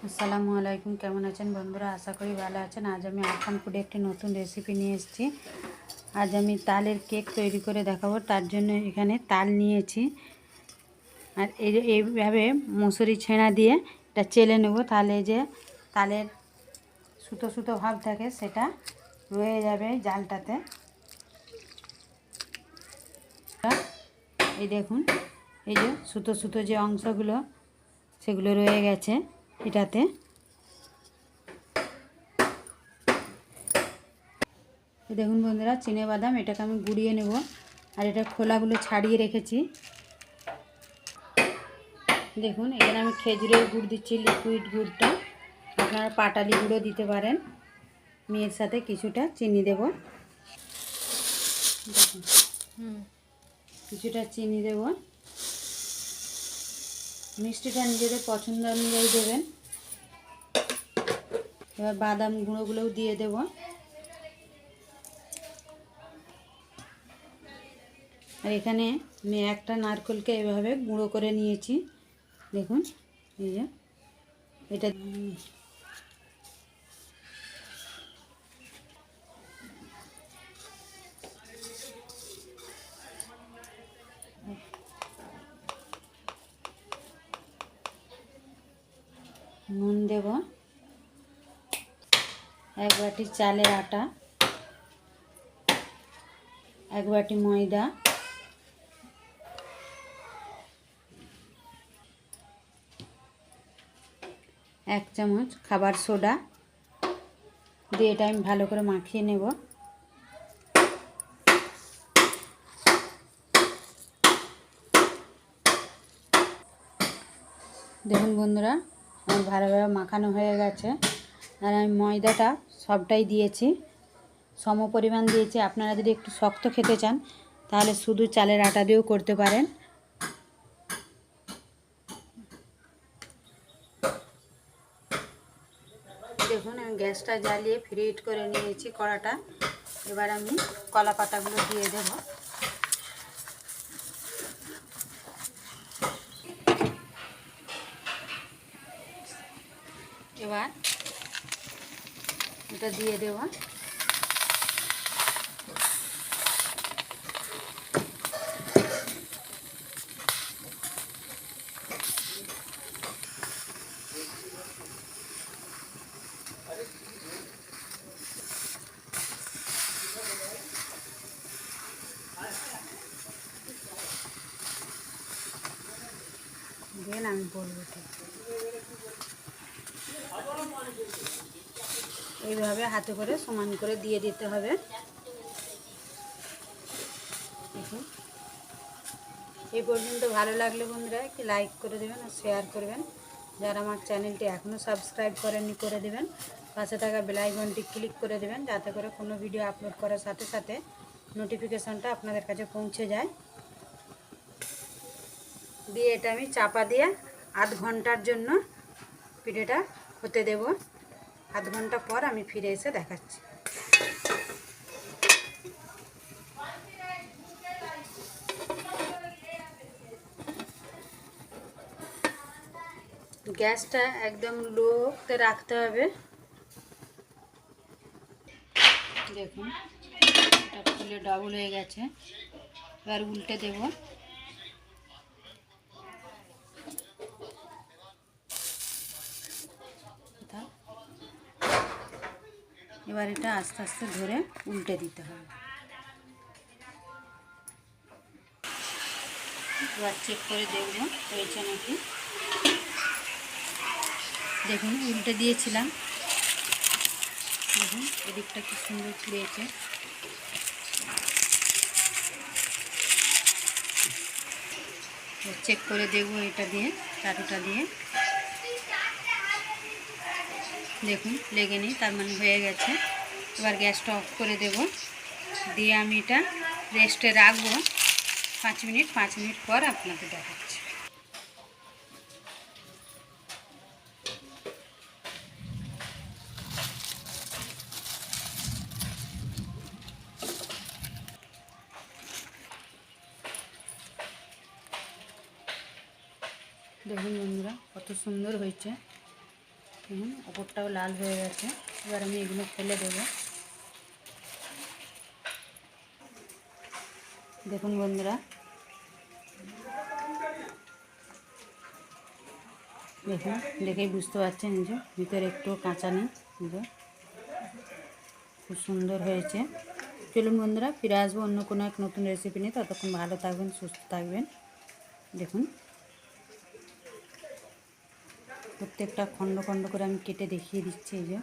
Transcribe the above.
আসসালামু আলাইকুম। কেমন আছেন বন্ধুরা? আশা করি ভালো আছেন। আজ আমি আরফান ফুডে একটি নতুন রেসিপি নিয়ে এসেছি। আজ আমি তালের কেক তৈরি করে দেখাবো। তার জন্য এখানে তাল নিয়েছি, আর এইভাবে মুসুরি ছেঁড়া দিয়ে এটা চেলে নেব। তাহলে যে তালের সুতো সুতো ভাব থাকে সেটা রয়ে যাবে জালটাতে। এই দেখুন, এই যে সুতো সুতো যে অংশগুলো সেগুলো রয়ে গেছে এটাতে। দেখুন বন্ধুরা, চিনে বাদাম এটাকে আমি গুঁড়িয়ে নেব, আর এটা খোলাগুলো ছাড়িয়ে রেখেছি। দেখুন এখানে আমি খেজুরের গুড় দিচ্ছি, লিকুইড গুড়টা। আপনারা পাটালি গুঁড়ো দিতে পারেন। আমি এর সাথে কিছুটা চিনি দেব। দেখুন কিছুটা চিনি দেব। মিষ্টিটা নিজেদের পছন্দ অনুযায়ী দেবেন। এবার বাদাম গুঁড়োগুলোও দিয়ে দেব। আর এখানে আমি একটা নারকেলকে এভাবে গুঁড়ো করে নিয়েছি। দেখুন এই যে এটা নুন দেব, এক বাটি চালের আটা, এক বাটি ময়দা, এক চামচ খাবার সোডা দিয়ে এটা আমি ভালো করে মাখিয়ে নেব। দেখুন বন্ধুরা, আমার ভালোভাবে মাখানো হয়ে গেছে। আর আমি ময়দাটা সবটাই দিয়েছি, সম পরিমাণ দিয়েছি। আপনারা যদি একটু শক্ত খেতে চান তাহলে শুধু চালের আটা দিয়েও করতে পারেন। দেখুন আমি গ্যাসটা জ্বালিয়ে ফ্রি হিট করে নিয়েছি কড়াটা। এবার আমি কলা পাতাগুলো দিয়ে দেব। এবার এটা দিয়ে দেব। দেন আমি বলবো ঠিক এইভাবে হাতে করে সমান করে দিয়ে দিতে হবে। দেখুন এই পর্যন্ত ভালো লাগলে বন্ধুরা একটি লাইক করে দেবেন আর শেয়ার করবেন। যারা আমার চ্যানেলটি এখনও সাবস্ক্রাইব করেননি করে দেবেন। পাশে থাকা বেল আইকনটি ক্লিক করে দেবেন, যাতে করে কোনো ভিডিও আপলোড করার সাথে সাথে নোটিফিকেশনটা আপনাদের কাছে পৌঁছে যায়। দিয়ে এটা আমি চাপা দিয়ে আধ ঘন্টার জন্য পিঠেটা হতে দেব। আধ ঘন্টা পর আমি ফিরে এসে দেখাচ্ছি। গ্যাসটা একদম লোতে রাখতে হবে। দেখুন এটা ফুলে ডাবল হয়ে গেছে। এবার উল্টে দেব। এবার এটা আস্তে আস্তে ধরে উল্টে দিতে হবে। এবার চেক করে দেখব হয়েছে নাকি। দেখুন উল্টে দিয়েছিলাম, দেখুন এদিকটা কি সুন্দর ফুলেছে। চেক করে দেখব এটা দিয়ে, চাটুটা দিয়ে। দেখুন লেগে নেই, তার মানে হয়ে গেছে। এবার গ্যাসটা অফ করে দেব। দিয়ে আমি এটা রেস্টে রাখবো 5 মিনিট। 5 মিনিট পর আপনাকে দেখাচ্ছি। দেখুন বন্ধুরা কত সুন্দর হয়েছে। ওপরটাও লাল হয়ে গেছে। এবার আমি এগুলো ফেলে দেবো। দেখুন বন্ধুরা, দেখুন দেখেই বুঝতে পারছেন যে ভিতরে একটু কাঁচা নেই। খুব সুন্দর হয়েছে। চলুন বন্ধুরা, ফিরে আসবো অন্য কোনো এক নতুন রেসিপি নিয়ে। ততক্ষণ ভালো থাকবেন, সুস্থ থাকবেন। দেখুন প্রত্যেকটা খণ্ড খণ্ড করে আমি কেটে দেখিয়ে দিচ্ছি। এই যে